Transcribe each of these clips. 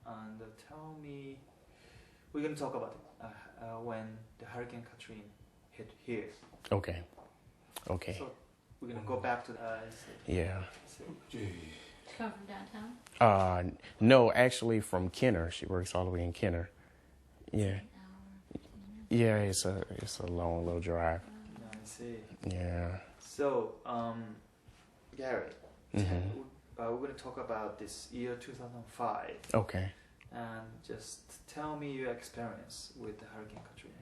and tell me, we're going to talk about when the Hurricane Katrina hit here. Okay. Okay. So we're going to go back to Yeah. Come from downtown? No, actually from Kenner. She works all the way in Kenner. Yeah. Yeah, it's a long little drive. I see. Yeah. So, Gary, Mm-hmm. we're going to talk about this year 2005. Okay. And just tell me your experience with the Hurricane Katrina.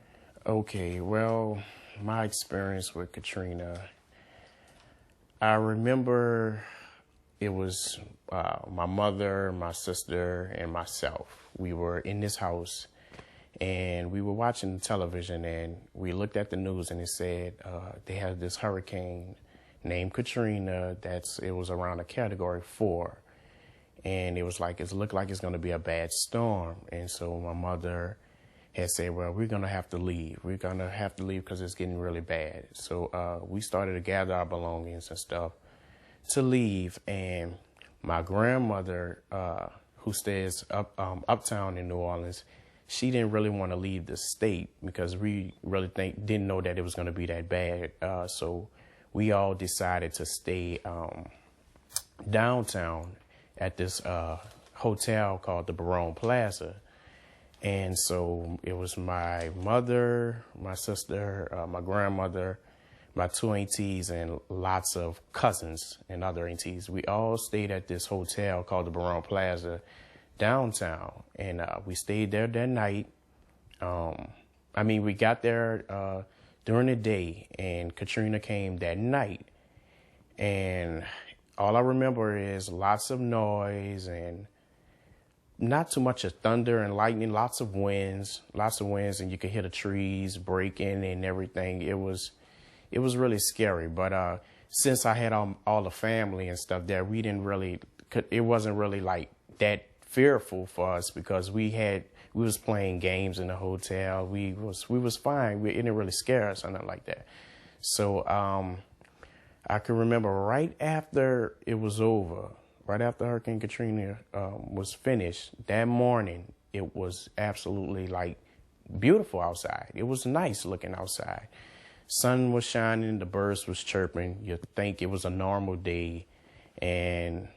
Okay, well, my experience with Katrina, I remember it was my mother, my sister, and myself. We were in this house, and we were watching television, and we looked at the news, and it said they had this hurricane named Katrina. It was around a Category 4, and it looked like it's going to be a bad storm. And so my mother had said, well, we're going to have to leave. We're going to have to leave because it's getting really bad. So we started to gather our belongings and stuff to leave. And my grandmother, who stays uptown in New Orleans, she didn't really want to leave the state because we really didn't know that it was going to be that bad. So we all decided to stay downtown at this hotel called the Barone Plaza. And so it was my mother, my sister, my grandmother, my 2 aunties, and lots of cousins and other aunties. We all stayed at this hotel called the Barone Plaza downtown. And we stayed there that night. We got there during the day, and Katrina came that night. And all I remember is lots of noise and not too much of thunder and lightning, lots of winds, and you could hear the trees breaking and everything. It was really scary. But since I had all the family and stuff there, it wasn't really like that fearful for us because we was playing games in the hotel. We was fine. It didn't really scare us or nothing like that. So I can remember right after it was over, right after Hurricane Katrina was finished, that morning, it was absolutely like beautiful outside. It was nice looking outside. Sun was shining, the birds was chirping. You'd think it was a normal day, and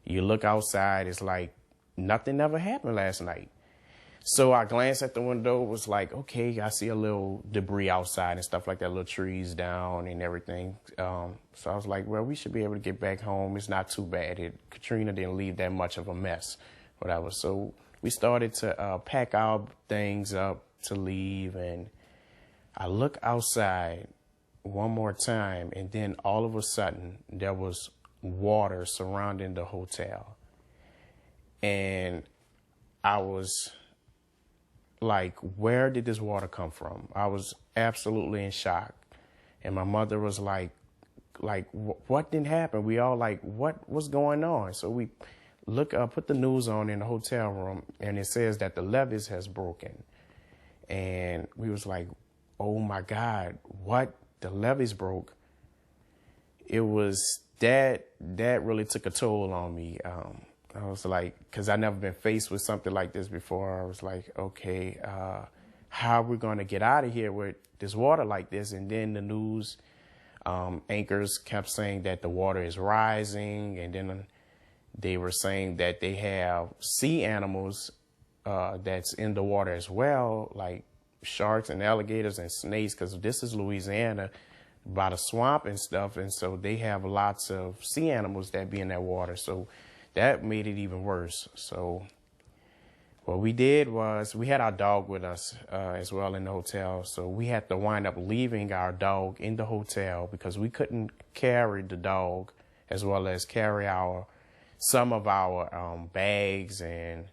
you look outside, it's like nothing ever happened last night. So I glanced at the window, was like, okay, I see a little debris outside and stuff like that, little trees down and everything. So I was like, well, we should be able to get back home. It's not too bad. Katrina didn't leave that much of a mess, whatever. So we started to pack our things up to leave, and I look outside one more time, and then all of a sudden there was water surrounding the hotel. And I was like, where did this water come from? I was absolutely in shock. And my mother was like, what didn't happen? We all like, what's going on? So we put the news on in the hotel room, and it says that the levees has broken. And we was like, oh my God, what? The levees broke? It was that really took a toll on me. I was like, because I never been faced with something like this before. I was like, okay, how are we going to get out of here with this water like this? And then the news anchors kept saying that the water is rising. And then they were saying that they have sea animals that's in the water as well, like sharks and alligators and snakes, because this is Louisiana, by the swamp and stuff. And so they have lots of sea animals that be in that water. So that made it even worse. So what we did was we had our dog with us as well in the hotel. So we had to wind up leaving our dog in the hotel because we couldn't carry the dog as well as carry some of our bags. And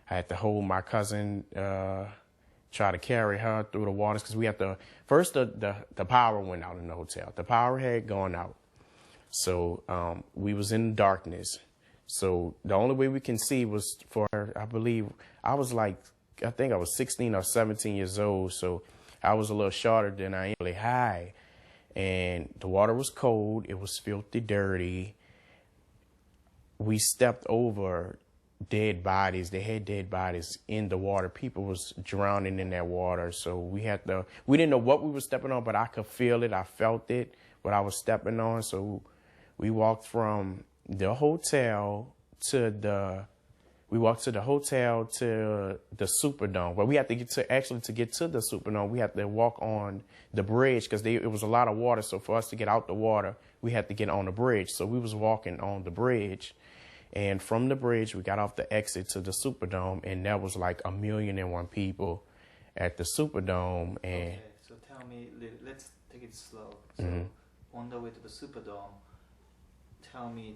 I had to hold my cousin, try to carry her through the waters because we had to, first the power went out in the hotel. The power had gone out. So we was in darkness. So the only way we can see was I think I was 16 or 17 years old. So I was a little shorter than I am, really high. And the water was cold. It was filthy dirty. We stepped over dead bodies. They had dead bodies in the water. People was drowning in that water. So we didn't know what we were stepping on, but I could feel it. I felt it, what I was stepping on. So we walked from the hotel to the Superdome. But we had to get to the Superdome, we had to walk on the bridge because it was a lot of water. So for us to get out the water, we had to get on the bridge. So we was walking on the bridge. And from the bridge, we got off the exit to the Superdome, and that was like 1,000,001 people at the Superdome. And okay, so tell me, let's take it slow. So on the way to the Superdome, tell me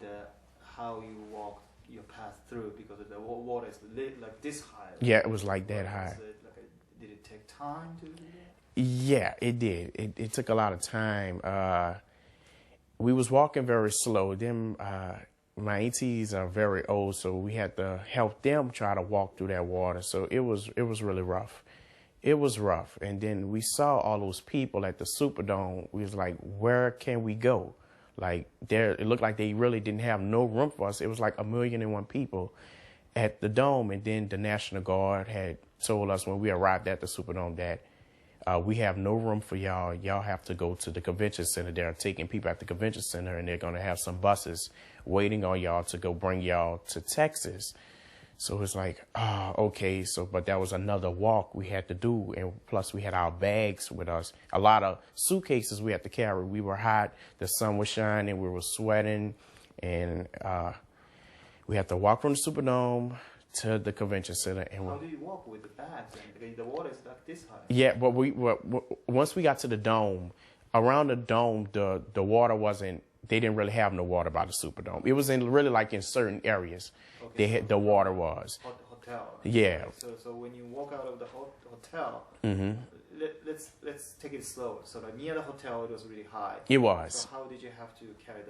how you walked your path through, because the water is like this high. Yeah, it was like that high. Did it take time to do that? Yeah, it did. It took a lot of time. We was walking very slow. My aunties are very old, so we had to help them try to walk through that water. So it was really rough. It was rough. And then we saw all those people at the Superdome. We was like, where can we go? Like it looked like they really didn't have no room for us. It was like 1,000,001 people at the dome. And then the National Guard had told us when we arrived at the Superdome that we have no room for y'all. Y'all have to go to the convention center. They're taking people at the convention center, and they're going to have some buses waiting on y'all to go bring y'all to Texas. So it's like, okay. So, but that was another walk we had to do. And plus we had our bags with us, a lot of suitcases we had to carry. We were hot. The sun was shining. We were sweating. And we had to walk from the Superdome to the convention center. And how do you walk with the bags? Because the water is like this high. Yeah, but once we got to the dome, around the dome, the water wasn't. They didn't really have no water by the Superdome. It was really like in certain areas. Okay, the water was. Hotel. Yeah. Okay, so when you walk out of the hotel, let's take it slow. So like near the hotel, it was really high. It was. So how did you have to carry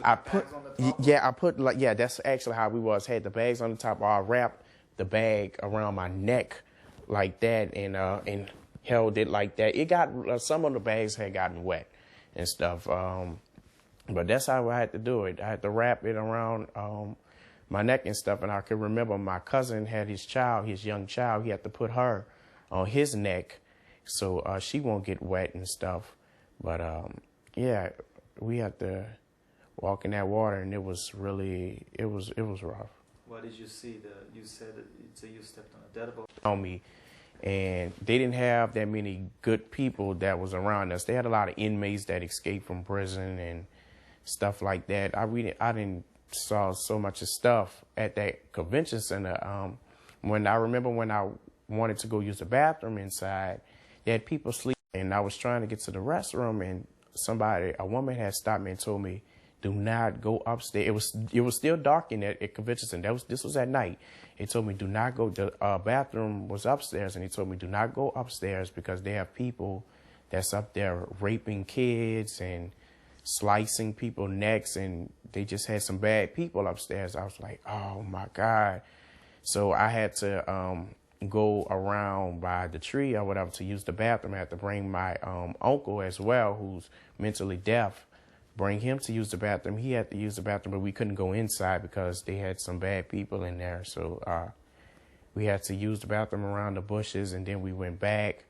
bags on the top? Yeah, that's actually how we was. Had the bags on the top. I wrapped the bag around my neck like that and held it like that. It got some of the bags had gotten wet and stuff. But that's how I had to do it. I had to wrap it around my neck and stuff. And I could remember my cousin had his young child. He had to put her on his neck so she won't get wet and stuff. But yeah, we had to walk in that water, and it was really it was rough. What did you see? You said that you stepped on a dead body. On me. And they didn't have that many good people that was around us. They had a lot of inmates that escaped from prison and stuff like that. I didn't saw so much of stuff at that convention center. When I wanted to go use the bathroom inside, they had people sleeping, and I was trying to get to the restroom, and a woman had stopped me and told me, do not go upstairs. It was still dark in that convention center. This was at night. He told me, do not go. The bathroom was upstairs, and he told me, do not go upstairs because they have people that's up there raping kids and slicing people's necks, and they just had some bad people upstairs. I was like, oh my God. So I had to go around by the tree or whatever to use the bathroom. I had to bring my uncle as well, who's mentally deaf, bring him to use the bathroom. He had to use the bathroom, but we couldn't go inside because they had some bad people in there. So we had to use the bathroom around the bushes, and then we went back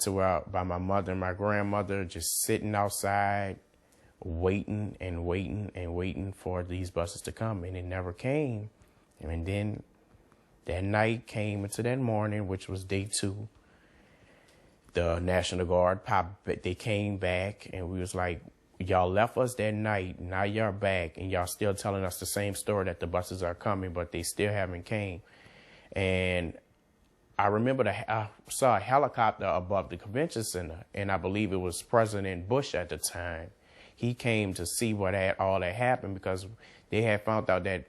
to where by my mother and my grandmother, just sitting outside, waiting and waiting and waiting for these buses to come, and it never came. And then that night came into that morning, which was day 2. The National Guard they came back, and we was like, y'all left us that night, now y'all back, and y'all still telling us the same story that the buses are coming, but they still haven't came. And I remember I saw a helicopter above the convention center, and I believe it was President Bush at the time. He came to see what all that happened because they had found out that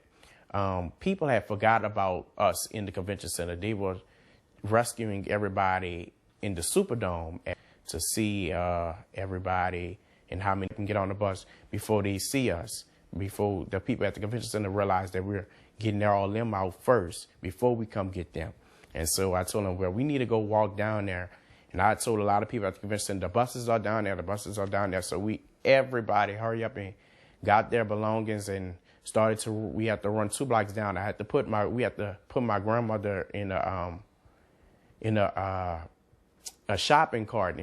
people had forgot about us in the convention center. They were rescuing everybody in the Superdome to see everybody and how many can get on the bus before they see us, before the people at the convention center realize that we're getting all them out first before we come get them. And so I told them, well, we need to go walk down there. And I told a lot of people at the convention center, the buses are down there, the buses are down there. So everybody hurry up and got their belongings and we had to run 2 blocks down. We had to put my grandmother in a shopping cart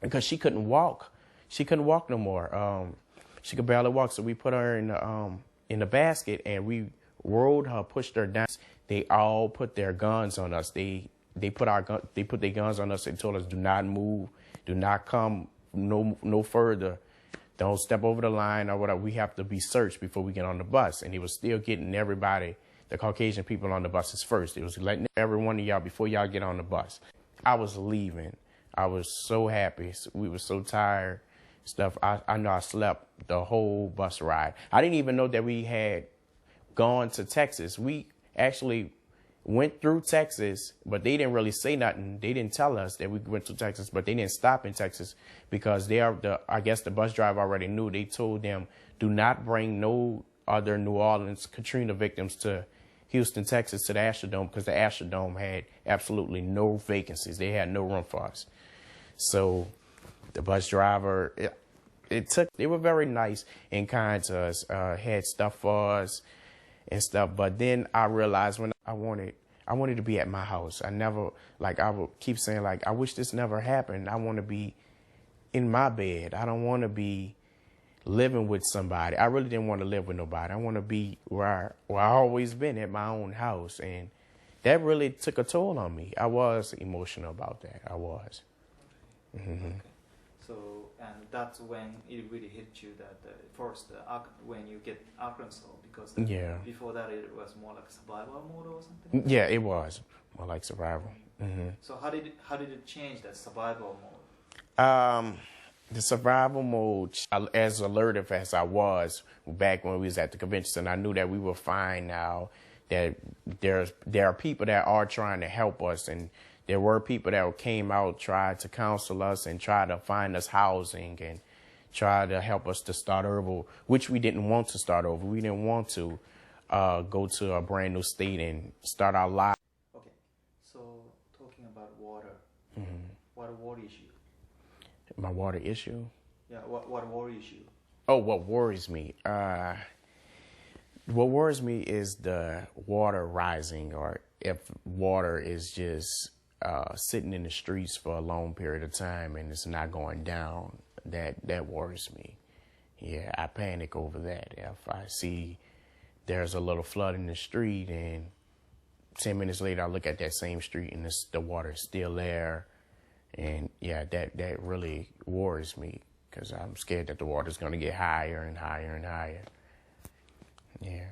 because she couldn't walk. She couldn't walk no more. She could barely walk. So we put her in the basket and we rolled her, pushed her down. They all put their guns on us. They put their guns on us and told us, do not move, do not come no further. Don't step over the line or whatever. We have to be searched before we get on the bus. And he was still getting everybody, the Caucasian people on the buses first. It was letting every one of y'all before y'all get on the bus. I was leaving. I was so happy. We were so tired. Stuff. I know I slept the whole bus ride. I didn't even know that we had gone to Texas. We actually went through Texas, but they didn't really say nothing. They didn't tell us that we went to Texas, but they didn't stop in Texas because I guess the bus driver already knew. They told them, do not bring no other New Orleans Katrina victims to Houston, Texas, to the Astrodome, because the Astrodome had absolutely no vacancies. They had no room for us. So the bus driver, they were very nice and kind to us, had stuff for us and stuff. But then I realized when I wanted to be at my house. I would keep saying, I wish this never happened. I want to be in my bed. I don't want to be living with somebody. I really didn't want to live with nobody. I want to be where I always been, at my own house. And that really took a toll on me. I was emotional about that. I was. Mm-hmm. Okay. So, and that's when it really hit you that first, when you get Arkansas, because before that it was more like survival mode or something? Yeah, it was more like survival. Mm-hmm. So how did it change, that survival mode? The survival mode, as alertive as I was back when we was at the convention center, I knew that we were fine now, that there are people that are trying to help us, and there were people that came out, tried to counsel us and tried to find us housing and tried to help us to start over, which we didn't want to start over. We didn't want to go to a brand new state and start our lives. Okay, so talking about water, what worries you? My water issue? Yeah, what worries you? Oh, what worries me? What worries me is the water rising, or if water is just sitting in the streets for a long period of time and it's not going down. That worries me. Yeah, I panic over that. If I see there's a little flood in the street and 10 minutes later I look at that same street and the water is still there, and yeah, that really worries me because I'm scared that the water's going to get higher and higher and higher. Yeah.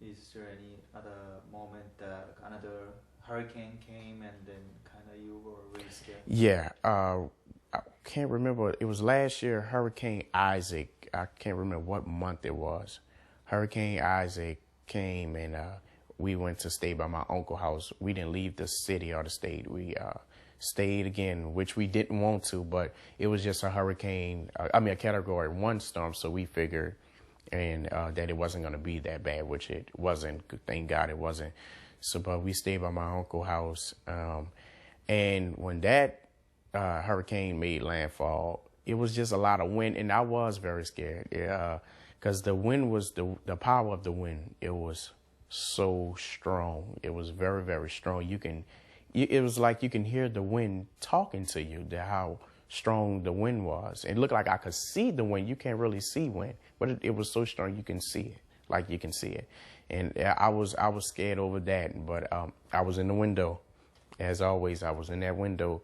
Is there any other moment that another hurricane came and then kind of you were really scared? Yeah, I can't remember. It was last year, Hurricane Isaac. I can't remember what month it was. Hurricane Isaac came and we went to stay by my uncle's house. We didn't leave the city or the state. We stayed again, which we didn't want to, but it was just a hurricane, a Category 1 storm, so we figured that it wasn't going to be that bad, which it wasn't. Thank God it wasn't. So, but we stayed by my uncle's house. And when that hurricane made landfall, it was just a lot of wind, and I was very scared. Because the wind was, the power of the wind, it was so strong. It was very, very strong. It was like you can hear the wind talking to you, how strong the wind was. It looked like I could see the wind. You can't really see wind, but it was so strong you can see it, like you can see it. And I was scared over that, but I was in the window. As always, I was in that window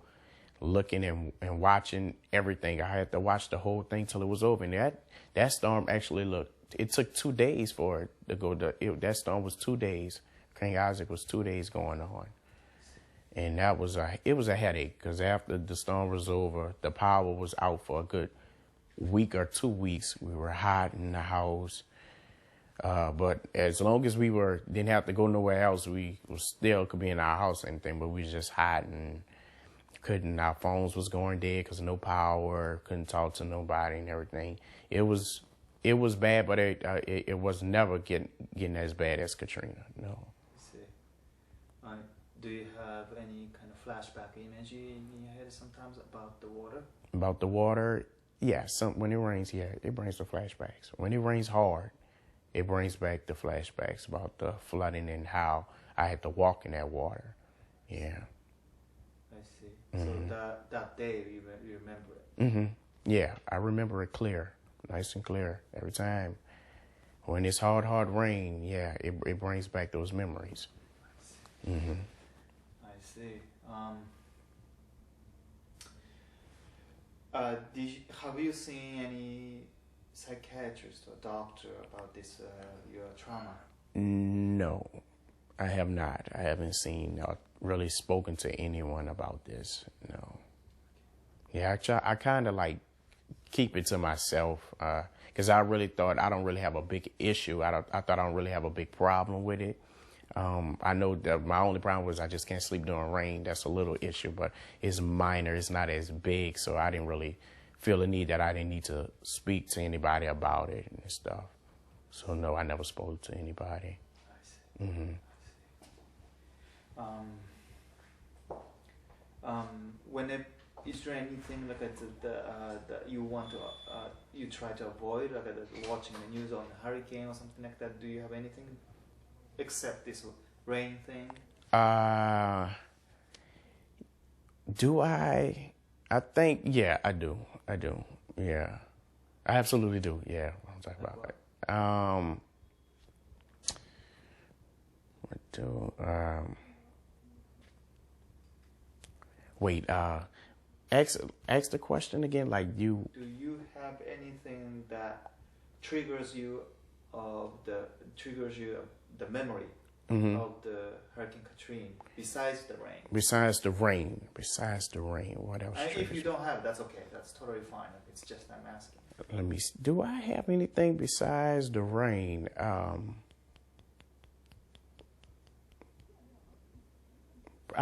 looking and watching everything. I had to watch the whole thing till it was over. And that storm actually it took 2 days for it to go. That storm was 2 days. King Isaac was 2 days going on. And it was a headache because after the storm was over, the power was out for a good week or 2 weeks. We were hot in the house. But as long as we didn't have to go nowhere else, we still could be in our house and anything, but we was just hot and our phones was going dead because no power, couldn't talk to nobody and everything. It was bad, but it was never getting as bad as Katrina, no. I see. Do you have any kind of flashback image in your head sometimes about the water? About the water? Yeah, when it rains, yeah, it brings the flashbacks. When it rains hard, it brings back the flashbacks about the flooding and how I had to walk in that water. Yeah. I see. So that day you remember it. Mm-hmm. Yeah, I remember it clear, nice and clear every time. When it's hard rain, yeah, it brings back those memories. I see. Mm-hmm. I see. Have you seen any psychiatrist or doctor about this your trauma? No, I have not. I haven't seen or really spoken to anyone about this. No. Yeah, I kind of like keep it to myself because I really thought I don't really have a big issue. I thought I don't really have a big problem with it. I know that my only problem was I just can't sleep during rain. That's a little issue, but it's minor. It's not as big, so I didn't really feel the need that I didn't need to speak to anybody about it and stuff. So no, I never spoke to anybody. I see. Mm-hmm. I see. Is there anything like that you want to you try to avoid, like watching the news on a hurricane or something like that? Do you have anything except this rain thing? Do I? I think, yeah, I do. Yeah, I absolutely do. Yeah, I'm talking about that. What do? Wait. Ask the question again. Like you. Do you have anything that triggers you the memory Mm-hmm. of the Hurricane Katrina besides the rain? Besides the rain, what else? If you don't have, that's okay. That's totally fine. It's just I'm asking. Let me see. Do I have anything besides the rain? I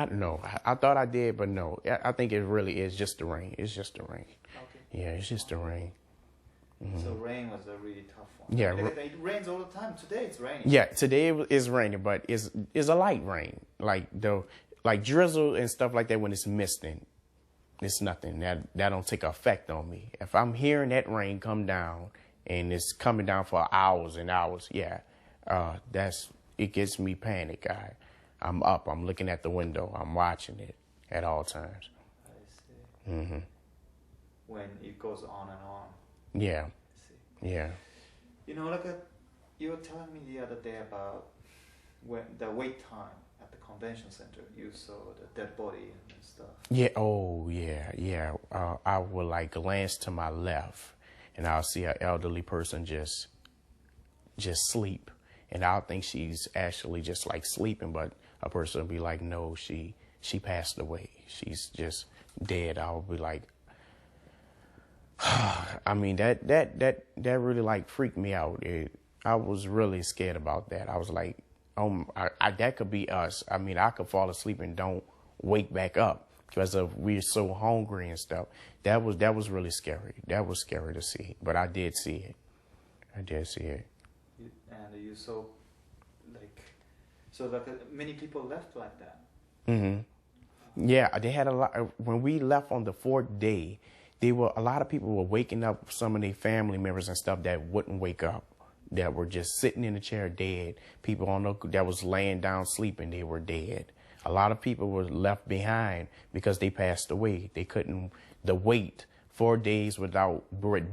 don't know. I thought I did, but no. I think it really is just the rain. It's just the rain. Okay. Yeah, it's just the rain. Mm-hmm. So rain was a really tough one. Yeah. It rains all the time. Today it's raining. Yeah, today it's raining, but it's a light rain. Like drizzle and stuff like that when it's misting. It's nothing. That don't take effect on me. If I'm hearing that rain come down and it's coming down for hours and hours, yeah, it gets me panic. I'm up. I'm looking at the window. I'm watching it at all times. I see. Mm-hmm. When it goes on and on. Yeah. I see. Yeah. You know, you were telling me the other day about when the wait time at the convention center. You saw the dead body and stuff. Yeah. Oh, yeah. I will glance to my left, and I'll see an elderly person just sleep, and I'll think she's actually just sleeping, but a person will be like, no, she passed away. She's just dead. I'll be like, I mean, that really freaked me out. I was really scared about that. I was like, that could be us. I mean, I could fall asleep and don't wake back up because we're so hungry and stuff. That was really scary. That was scary to see, but I did see it. And you saw many people left like that. Mm-hmm. Yeah, they had a lot. When we left on the fourth day, a lot of people were waking up, some of their family members and stuff that wouldn't wake up, that were just sitting in the chair dead. People that was laying down sleeping, they were dead. A lot of people were left behind because they passed away. They couldn't, the wait, 4 days without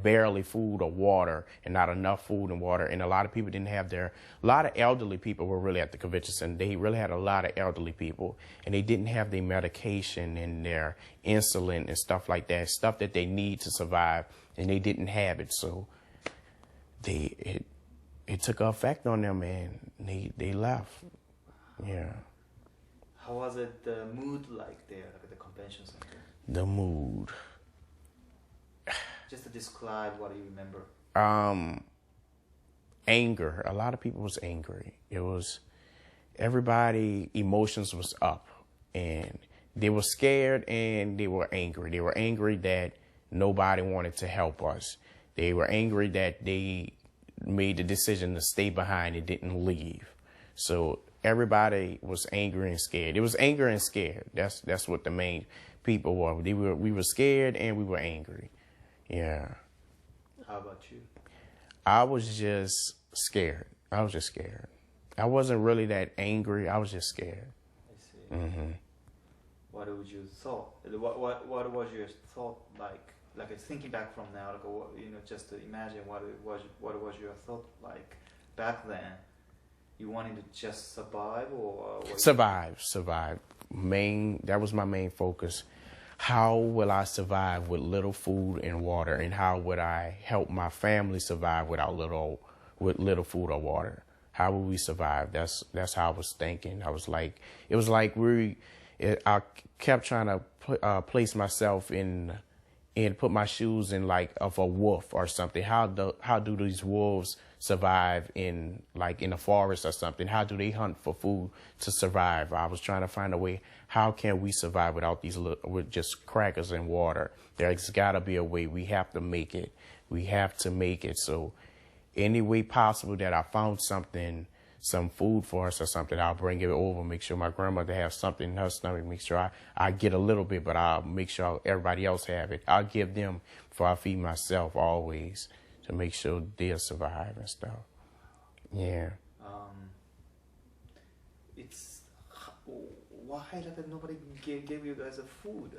barely food or water, and not enough food and water. And a lot of people a lot of elderly people were really at the convention center. They really had a lot of elderly people, and they didn't have their medication and their insulin and stuff like that, stuff that they need to survive, and they didn't have it. So it took effect on them, and they left. Yeah. How was it, the mood like there at the convention center? The mood. Just to describe what you remember. Anger. A lot of people was angry. It was everybody emotions was up, and they were scared and they were angry. They were angry that nobody wanted to help us. They were angry that they made the decision to stay behind and didn't leave. So everybody was angry and scared. It was anger and scared. That's what the main people were. We were scared and we were angry. Yeah. How about you? I was just scared. I was just scared. I wasn't really that angry. I was just scared. I see. What would you thought? What was your thought like? Like thinking back from now, like just to imagine what was your thought like back then? You wanted to just survive, or survive? That was my main focus. How will I survive with little food and water, and how would I help my family survive with little food or water? How will we survive? That's how I was thinking. I was like, it was like I kept trying to place myself in and put my shoes in like of a wolf or something. How do these wolves survive in a forest or something? How do they hunt for food to survive? I was trying to find a way. How can we survive without with just crackers and water? There's got to be a way. We have to make it. We have to make it. So any way possible that I found some food for us or something, I'll bring it over, make sure my grandmother has something in her stomach, make sure I get a little bit, but I'll make sure everybody else have it. I'll give them before I feed myself always to make sure they'll survive and stuff. Yeah. It's why like nobody gave you guys a food?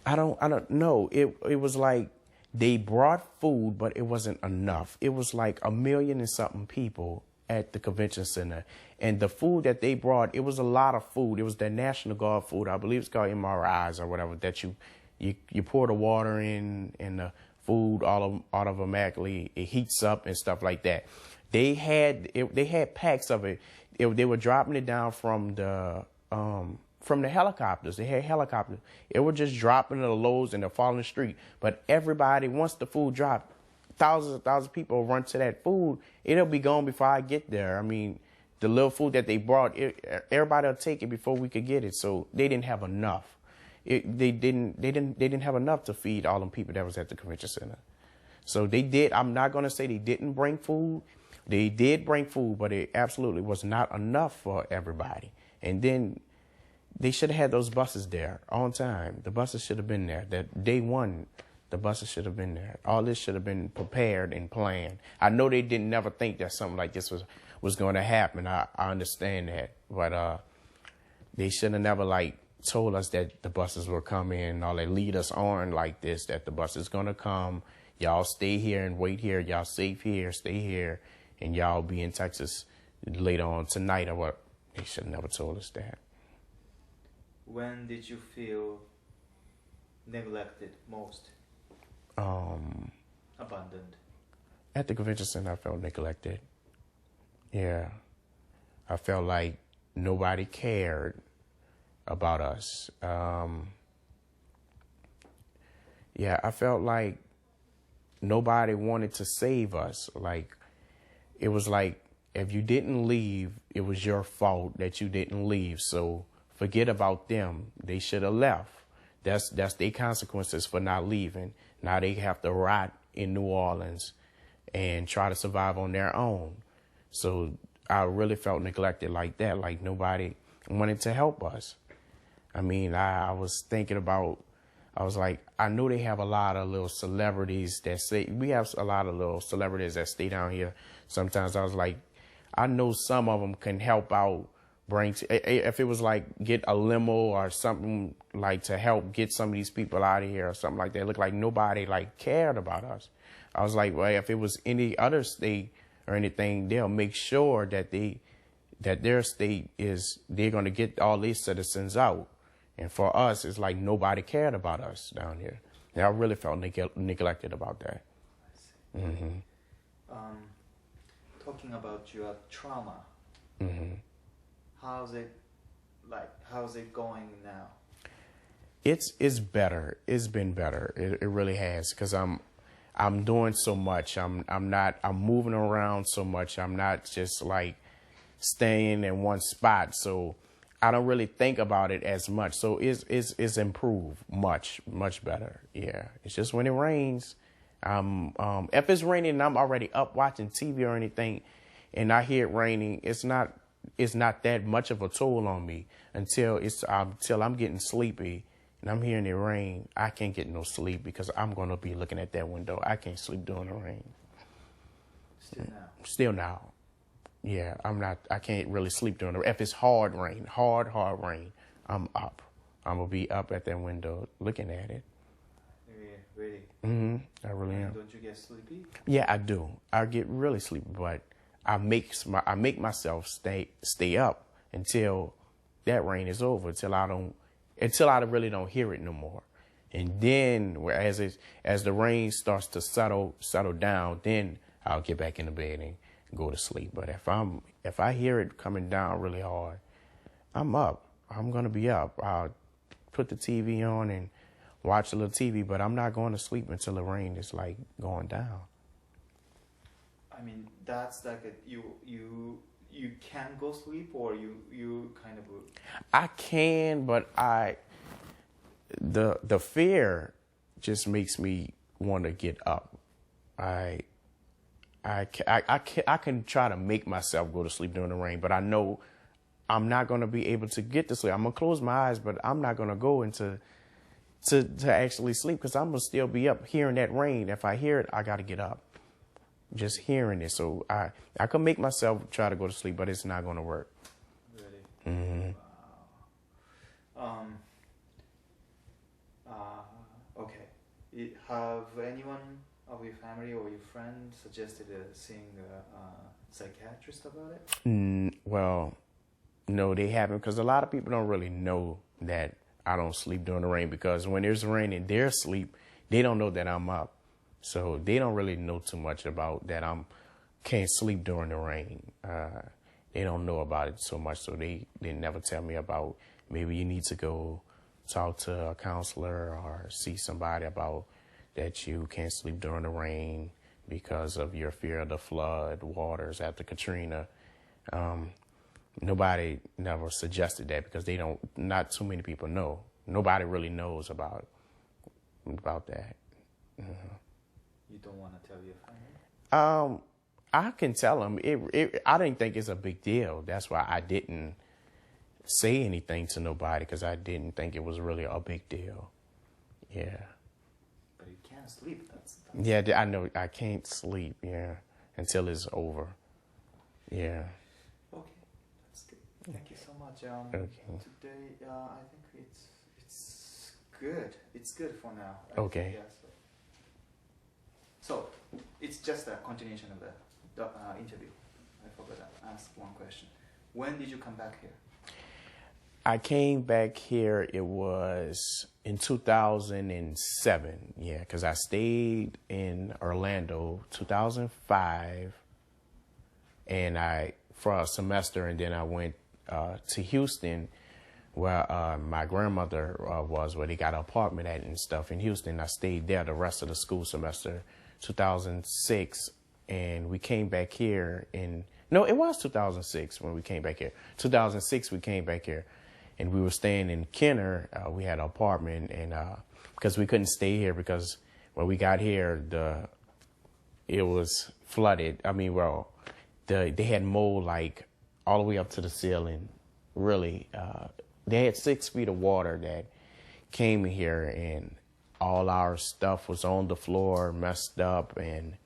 I don't know. It was like they brought food, but it wasn't enough. It was like 1 million and something people at the convention center, and the food that they brought, it was a lot of food. It was their National Guard food. I believe it's called MRIs or whatever, that you pour the water in and the food automatically it heats up and stuff like that. They had packs of it. They were dropping it down from the helicopters. They had helicopters. It was just dropping the loads and they're falling the street. But everybody, once the food dropped, thousands of people run to that food. It'll be gone before I get there. I mean, the little food that they brought, everybody will take it before we could get it. So they didn't have enough. They didn't have enough to feed all them people that was at the convention center. So they did. I'm not going to say they didn't bring food. They did bring food, but it absolutely was not enough for everybody. And then they should have had those buses there on time. The buses should have been there. That day one, the buses should have been there. All this should have been prepared and planned. I know they didn't never think that something like this was going to happen. I understand that. But they should have never told us that the buses were coming and all that, lead us on like this, that the bus is going to come. Y'all stay here and wait here. Y'all safe here, stay here, and y'all be in Texas later on tonight or what. They should have never told us that. When did you feel neglected most? Abandoned. At the convention center, I felt neglected. Yeah. I felt like nobody cared about us. Yeah, I felt like nobody wanted to save us. Like, it was like, if you didn't leave, it was your fault that you didn't leave. So forget about them. They should have left. That's their consequences for not leaving. Now they have to rot in New Orleans and try to survive on their own. So I really felt neglected like that, like nobody wanted to help us. I mean, I was thinking about, I was like, I know they have a lot of little celebrities that we have a lot of little celebrities that stay down here. Sometimes I was like, I know some of them can help out, if it was like get a limo or something like to help get some of these people out of here or something like that. It looked like nobody cared about us. I was like, well, if it was any other state or anything, they'll make sure that their state they're going to get all these citizens out. And for us, it's like nobody cared about us down here. And I really felt neglected about that. I see. Mm-hmm. Talking about your trauma, mm-hmm. How's it going now? It's better. It's been better. It really has, because I'm doing so much. I'm moving around so much. I'm not just staying in one spot. So I don't really think about it as much. So it's improved much better. Yeah. It's just when it rains, if it's raining and I'm already up watching TV or anything and I hear it raining, it's not that much of a toll on me until I'm getting sleepy and I'm hearing it rain. I can't get no sleep because I'm going to be looking at that window. I can't sleep during the rain. Still now. Yeah, I can't really sleep during the rain. If it's hard rain, hard rain, I'm up. I'm going to be up at that window looking at it. Yeah, really? I really am. Don't you get sleepy? Yeah, I do. I get really sleepy, but I make myself stay up until that rain is over, until I really don't hear it no more. And then as the rain starts to settle down, then I'll get back in the bed and go to sleep. But if I hear it coming down really hard, I'm up. I'm gonna be up. I'll put the TV on and watch a little TV, but I'm not going to sleep until the rain is like going down. I mean, that's like you can go sleep, or you kind of. I can, but the fear just makes me want to get up. I can try to make myself go to sleep during the rain, but I know I'm not going to be able to get to sleep. I'm going to close my eyes, but I'm not going to go into to actually sleep because I'm going to still be up hearing that rain. If I hear it, I got to get up. Just hearing it. So I can make myself try to go to sleep, but it's not going to work. Really? Mm-hmm. Wow. Okay. Have anyone of your family or your friends suggested seeing a psychiatrist about it? Well, no, they haven't, because a lot of people don't really know that I don't sleep during the rain, because when there's rain in their sleep, they don't know that I'm up. So they don't really know too much about that can't sleep during the rain. They don't know about it so much, so they never tell me about maybe you need to go talk to a counselor or see somebody about that you can't sleep during the rain because of your fear of the flood waters after Katrina. Nobody never suggested that because not too many people know. Nobody really knows about that. Mm-hmm. You don't want to tell your family? I can tell them. I didn't think it's a big deal. That's why I didn't say anything to nobody, because I didn't think it was really a big deal. Yeah. But you can't sleep. That's Yeah, I know. I can't sleep, yeah, until it's over. Yeah. Okay, that's good. Thank you so much. Okay. Today, I think it's good. It's good for now. Okay. Yeah, so it's just a continuation of the interview. I forgot to ask one question. When did you come back here? I came back here, it was in 2007, yeah, because I stayed in Orlando 2005, and for a semester, and then I went to Houston, where my grandmother was, where they got an apartment at and stuff in Houston. I stayed there the rest of the school semester, 2006, and we came back here no, it was 2006 when we came back here. 2006 we came back here. And we were staying in Kenner. We had an apartment, and because we couldn't stay here, because when we got here, it was flooded. I mean, well, they had mold like all the way up to the ceiling. Really, they had 6 feet of water that came here, and all our stuff was on the floor, messed up, and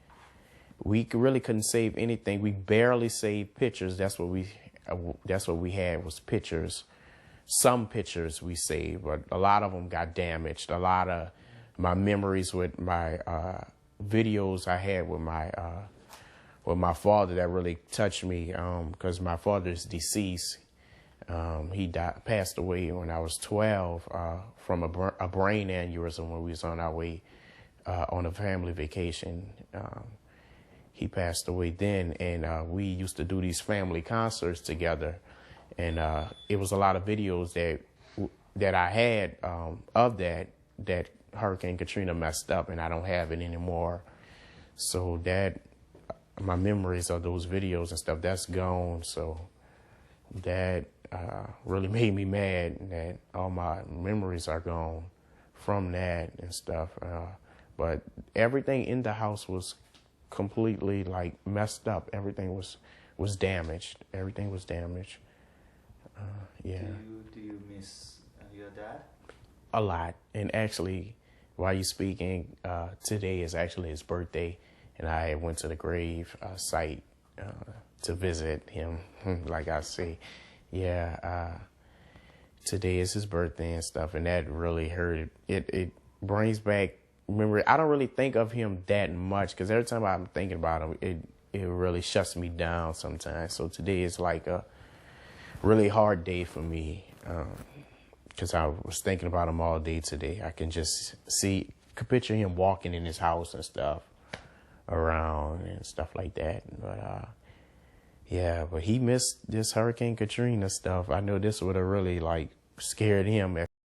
we really couldn't save anything. We barely saved pictures. That's what we had was pictures. Some pictures we saved, but a lot of them got damaged. A lot of my memories with my videos I had with my father that really touched me, because my father's deceased. He passed away when I was 12 from a brain aneurysm when we was on our way on a family vacation. He passed away then, and we used to do these family concerts together. And it was a lot of videos that I had of that Hurricane Katrina messed up, and I don't have it anymore. So my memories of those videos and stuff, that's gone. So that really made me mad that all my memories are gone from that and stuff. But everything in the house was completely like messed up. Everything was damaged. Everything was damaged. Yeah. Do you miss your dad? A lot. And actually, while you're speaking, today is actually his birthday, and I went to the grave site to visit him. Like I say, yeah, today is his birthday and stuff, and that really hurt. It brings back memory. I don't really think of him that much because every time I'm thinking about him, it really shuts me down sometimes. So today is like a really hard day for me because I was thinking about him all day today. I can just could picture him walking in his house and stuff around and stuff like that. But yeah, but he missed this Hurricane Katrina stuff. I know this would have really like scared him.